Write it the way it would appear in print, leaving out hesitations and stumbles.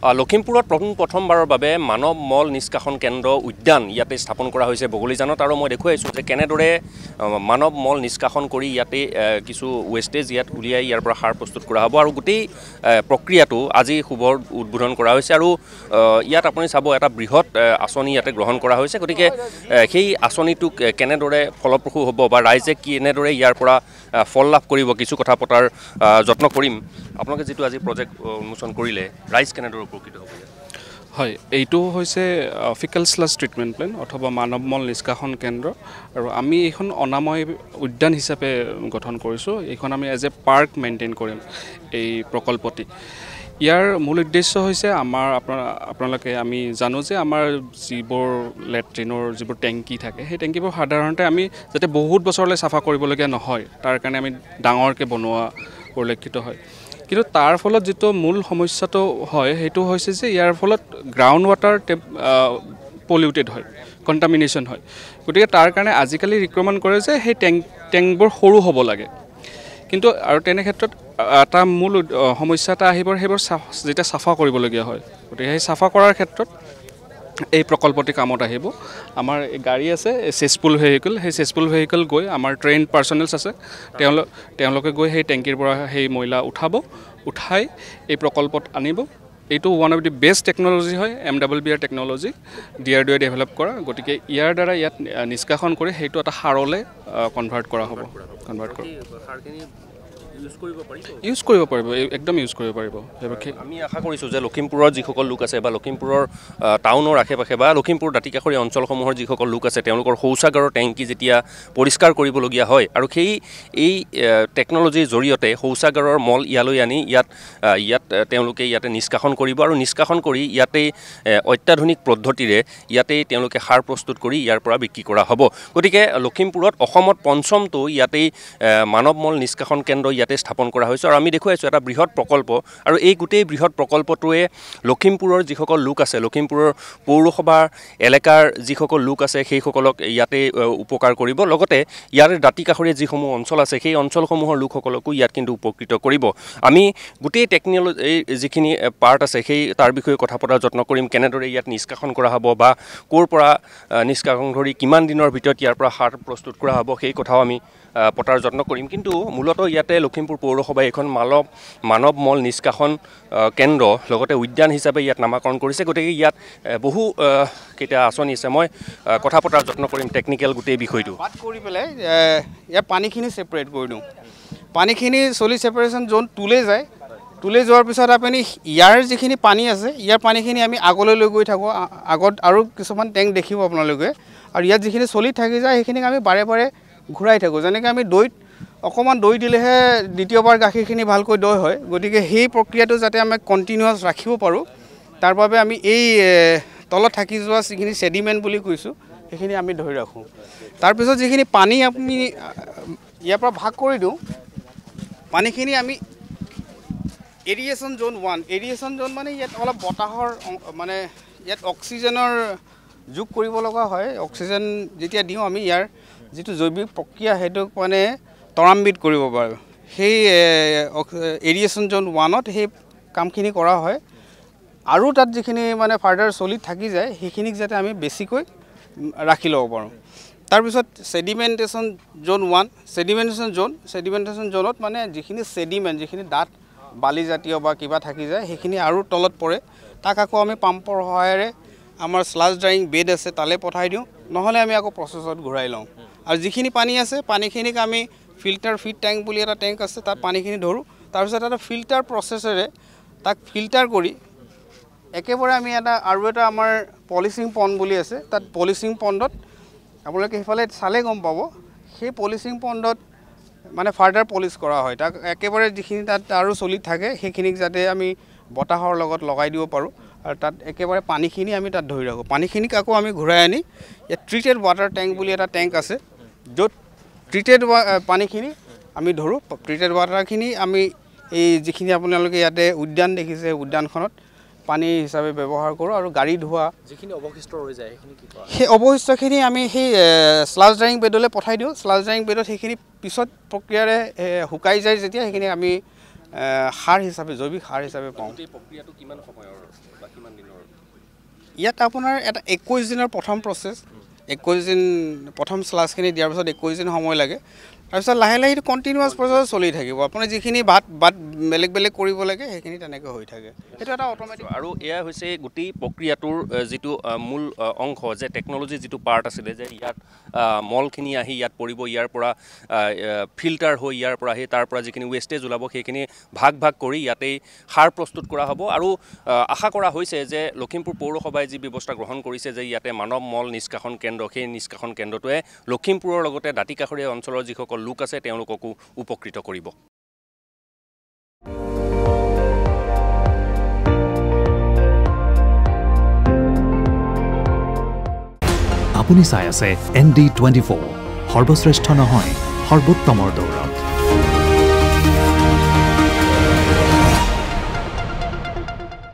লখিমপুৰত প্ৰথমবাৰৰ বাবে মানৱ মল নিষ্কাশন কেন্দ্ৰ উদ্যান ইয়াতে স্থাপন কৰা হৈছে বগলীজানত আৰু মই দেখুৱাইছোঁ যে কেনেদৰে মানৱ মল নিষ্কাশন কৰি ইয়াতে কিছু ৱেষ্টেজ ইয়াত উলিয়াই ইয়াৰ পৰা সাৰ প্ৰস্তুত কৰা হ'ব আৰু গোটেই প্ৰক্ৰিয়াটো আজি শুভৰ উদ্বোধন কৰা হৈছে আৰু ইয়াত আপুনি চাব এটা বৃহৎ আঁচনি ইয়াতে গ্ৰহণ কৰা হৈছে গতিকে সেই আঁচনিটো কেনেদৰে ফলপ্ৰসূ হ'ব বা ৰাইজে কেনেদৰে ইয়াৰ পৰা ফল লাভ কৰিব কিছু কথা পতাৰ যত্ন কৰিম আপোনালোকে যেটো আজি প্ৰজেক্ট উন্মোচন কৰিলে ৰাইজ কেনেদৰে উপকৃত হ'ব হয় এইটো হৈছে ফিকেল স্লাছ ট্ৰিটমেণ্ট প্লেন অথবা মানৱ মল নিষ্কাশন কেন্দ্ৰ আৰু আমি এইখন অনাময় উদ্যান হিচাপে গঠন কৰিছোঁ এইখন আমি এজ এ পাৰ্ক মেইনটেইন কৰিম এই প্ৰকল্পটি ইয়াৰ মূল উদ্দেশ্য হৈছে আমাৰ আপোনালোকে আমি জানো যে আমাৰ যিবোৰ লেট্ৰিনৰ যিবোৰ টেংকি থাকে সেই টেংকিবোৰ সাধাৰণতে আমি যাতে বহুত বছৰলৈ চাফা কৰিবলগীয়া নহয় তাৰ কাৰণে আমি ডাঙৰকৈ বনোৱা পৰিলক্ষিত হয় কিন্তু তাৰ ফলত যেটো মূল সমস্যাটো হয় সেইটো হৈছে যে ইয়াৰ ফলত গ্ৰাউণ্ড ৱাটাৰ পলিউটেড হয় কণ্টামিনেশ্যন হয় গতিকে তাৰ কাৰণে আজিকালি ৰিকমেণ্ড কৰে যে সেই টেংকবোৰ সৰু হ'ব লাগে কিন্তু আৰু তেনে ক্ষেত্ৰত এটা মূল সমস্যা এটা আহিব সেইবোৰ যেতিয়া চাফা কৰিবলগীয়া হয় গতিকে সেই চাফা কৰাৰ ক্ষেত্ৰত এই প্ৰকল্পটি কামত আহিব আমাৰ গাড়ী আছে চেছপুল ভেহিকল সেই চেছপুল ভেহিকল গৈ আমাৰ ট্ৰেইন পাৰ্চনেলছ আছে তেওঁলোকে গৈ সেই টেংকিৰ পৰা সেই ময়লা উঠাই এই প্ৰকল্পত আনিব এইটো one of the best technology হয় MWBR টেকন'লজি DRDOয়ে ডেভেলপ কৰা গতিকে ইয়াৰ দ্বাৰা ইয়াত নিষ্কাশন কৰি সেইটো এটা সাৰলৈ কনভাৰ্ট কৰা হ'ব ইউজ কৰিব পাৰিব একদম ইউজ কৰিব পাৰিব আমি আশা কৰিছোঁ যে লখিমপুৰৰ যিসকল লোক আছে বা লখিমপুৰৰ টাউনৰ আশে-পাশে বা লখিমপুৰ দাঁতিকাষৰীয়া অঞ্চলসমূহৰ যিসকল লোক আছে তেওঁলোকৰ শৌচাগাৰৰ টেংকি যেতিয়া পৰিষ্কাৰ কৰিবলগীয়া হয় আৰু এই টেকন'লজিৰ জৰিয়তে শৌচাগাৰৰ মল ইয়ালৈ আনি ইয়াত তেওঁলোকে ইয়াতে নিষ্কাশন কৰিব আৰু নিষ্কাশন কৰি ইয়াতে অত্যাধুনিক পদ্ধতিৰে ইয়াতে তেওঁলোকে সাৰ প্ৰস্তুত কৰি ইয়াৰ পৰা বিক্ৰী কৰা হ'ব গতিকে লখিমপুৰত অসমত পঞ্চমটো ইয়াতেই মানৱ মল নিষ্কাশন কেন্দ্ৰ ইয়াতে স্থাপন কৰা হৈছে আৰু আমি দেখুৱাইছোঁ এটা বৃহৎ প্ৰকল্প আৰু এই গোটেই বৃহৎ প্ৰকল্পটোৱে লখিমপুৰৰ যিসকল লোক আছে লখিমপুৰৰ পৌৰসভাৰ এলেকাৰ যিসকল লোক আছে সেইসকলক ইয়াতে উপকাৰ কৰিব লগতে ইয়াৰ দাঁতিকাষৰীয়া যিসমূহ অঞ্চল আছে সেই অঞ্চলসমূহৰ লোকসকলকো ইয়াত কিন্তু উপকৃত কৰিব আমি গোটেই টেকন'লজি যিখিনি পাৰ্ট আছে সেই তাৰ বিষয়ে কথা পতাৰ যত্ন কৰিম কেনেদৰে ইয়াত নিষ্কাশন কৰা হ'ব বা ক'ৰ পৰা নিষ্কাশন ধৰি কিমান দিনৰ ভিতৰত ইয়াৰ পৰা সাৰ প্ৰস্তুত কৰা হ'ব সেই কথাও আমি পতাৰ যত্ন কৰিম কিন্তু মূলতঃ ইয়াতে লখিমপুৰ পৌৰসভাই এখন মানৱ মল নিষ্কাশন কেন্দ্ৰ লগতে উদ্যান হিচাপে ইয়াত নামাকৰণ কৰিছে গতিকে ইয়াত বহু কেইটা আঁচনি আছে মই কথা পতাৰ যত্ন কৰিম টেকনিকেল গোটেই বিষয়টো কৰি পেলাই ইয়াৰ পানীখিনি ছেপাৰেট কৰি দিওঁ পানীখিনি চলি ছেপাৰেশ্যন জ'ন তুলে যোৱাৰ পিছত আপুনি ইয়াৰ যিখিনি পানী আছে ইয়াৰ পানীখিনি আমি আগলৈ লৈ গৈ থাকোঁ আগত আৰু কিছুমান টেংক দেখিব আপোনালোকে আৰু ইয়াত যিখিনি চলি থাকি যায় সেইখিনিক আমি বাৰে বাৰে ঘূৰাই থাকোঁ যেনেকৈ আমি দৈত অকণমান দৈ দিলেহে দ্বিতীয়বাৰ গাখীৰখিনি ভালকৈ দৈ হয় গতিকে সেই প্ৰক্ৰিয়াটো যাতে আমি কণ্টিনিউৱাছ ৰাখিব পাৰোঁ তাৰ বাবে আমি এই তলত থাকি যোৱা যিখিনি ছেডিমেণ্ট বুলি কৈছোঁ সেইখিনি আমি ধৰি ৰাখোঁ তাৰপিছত যিখিনি পানী আমি ইয়াৰ পৰা ভাগ কৰি দিওঁ পানীখিনি আমি এৰিয়েশ্যন জ'ন মানে ইয়াত অলপ বতাহৰ মানে ইয়াত অক্সিজেনৰ যোগ কৰিব লগা হয় অক্সিজেন যেতিয়া দিওঁ আমি ইয়াৰ যিটো জৈৱিক প্ৰক্ৰিয়া সেইটোক মানে ত্বৰান্বিত কৰিব পাৰোঁ সেই এৰিয়েশ্যন জ'ন 1ত সেই কামখিনি কৰা হয় আৰু তাত যিখিনি মানে ফাৰ্ডাৰ চলি থাকি যায় সেইখিনিক যাতে আমি বেছিকৈ ৰাখি ল'ব পাৰোঁ তাৰপিছত ছেডিমেণ্টেশ্যন জ'নত মানে যিখিনি ছেডিমেণ্ট যিখিনি ডাঠ বালিজাতীয় বা কিবা থাকি যায় সেইখিনি আৰু তলত পৰে তাক আকৌ আমি পাম্পৰ সহায়েৰে আমাৰ স্লাছ ড্ৰাইং বেড আছে তালৈ পঠাই দিওঁ নহ'লে আমি আকৌ প্ৰচেছত ঘূৰাই লওঁ আৰু যিখিনি পানী আছে পানীখিনিক আমি ফিল্টাৰ ফিড টেংক বুলি এটা টেংক আছে তাত পানীখিনি ধৰোঁ তাৰপিছত এটা ফিল্টাৰ প্ৰচেছেৰে তাক ফিল্টাৰ কৰি একেবাৰে আমি আৰু এটা আমাৰ পলিচিং পণ্ড বুলি আছে তাত পলিচিং পণ্ডত আপোনালোকে সেইফালে চালে গম পাব সেই পলিচিং পণ্ডত মানে ফাৰ্ডাৰ পলিচ কৰা হয় তাক একেবাৰে যিখিনি তাত আৰু চলি থাকে সেইখিনিক যাতে আমি বতাহৰ লগত লগাই দিব পাৰোঁ আৰু তাত একেবাৰে পানীখিনি আমি তাত ধৰি ৰাখোঁ পানীখিনিক আকৌ আমি ঘূৰাই আনি ইয়াত ট্ৰিটেড ৱাটাৰ টেংক বুলি এটা টেংক আছে য'ত ট্ৰিটেড পানীখিনি আমি ধৰোঁ ট্ৰিটেড ৱাটাৰখিনি আমি এই যিখিনি আপোনালোকে ইয়াতে উদ্যান দেখিছে উদ্যানখনত পানী হিচাপে ব্যৱহাৰ কৰোঁ আৰু গাড়ী ধোৱা যিখিনি অৱশিষ্ট ৰৈ যায় সেইখিনি কি কৰা সেই অৱশিষ্টখিনি আমি সেই স্লাছ ড্ৰাইং বেডলৈ পঠাই দিওঁ স্লাছ ড্ৰাইং বেডত সেইখিনি পিছত প্ৰক্ৰিয়াৰে শুকাই যায় যেতিয়া সেইখিনি আমি সাৰ হিচাপে জৈৱিক সাৰ হিচাপে পাওঁ। গোটেই প্ৰক্ৰিয়াটো কিমান সময়ৰ বা কিমান দিনৰ? ইয়াত আপোনাৰ এটা 21 দিনৰ প্ৰথম প্ৰচেছ, 21 দিন প্ৰথম স্লাছখিনি দিয়াৰ পিছত 21 দিন সময় লাগে। তাৰপিছত লাহে লাহে এইটো কণ্টিনিউৱাছ প্ৰচেছ চলি থাকিব। আপুনি যিখিনি বাট বেলেগ বেলেগ কৰিব লাগে সেইখিনি তেনেকৈ হৈ থাকে। সেইটো এটা অট'মেটিক। আৰু এয়া হৈছে গোটেই প্ৰক্ৰিয়াটোৰ যিটো মূল অংশ, যে টেকন'লজিৰ যিটো পাৰ্ট আছিলে, যে ইয়াত মলখিনি আহি ইয়াত পৰিব, ইয়াৰ পৰা ফিল্টাৰ হৈ ইয়াৰ পৰা আহি তাৰ পৰা যিখিনি ৱেষ্টেজ ওলাব সেইখিনি ভাগ কৰি ইয়াতেই সাৰ প্ৰস্তুত কৰা হ'ব। আৰু আশা কৰা হৈছে যে লখিমপুৰ পৌৰসভাই যি ব্যৱস্থা গ্ৰহণ কৰিছে যে ইয়াতে মানৱ মল নিষ্কাশন কেন্দ্ৰ, সেই নিষ্কাশন কেন্দ্ৰটোৱে লখিমপুৰৰ লগতে দাঁতিকাষৰীয়া অঞ্চলৰ যিসকল লোক আছে তেওঁলোককো উপকৃত কৰিব। আপুনি চাই আছে ND24, সৰ্বশ্ৰেষ্ঠ নহয় সৰ্বোত্তমৰ দৌৰত।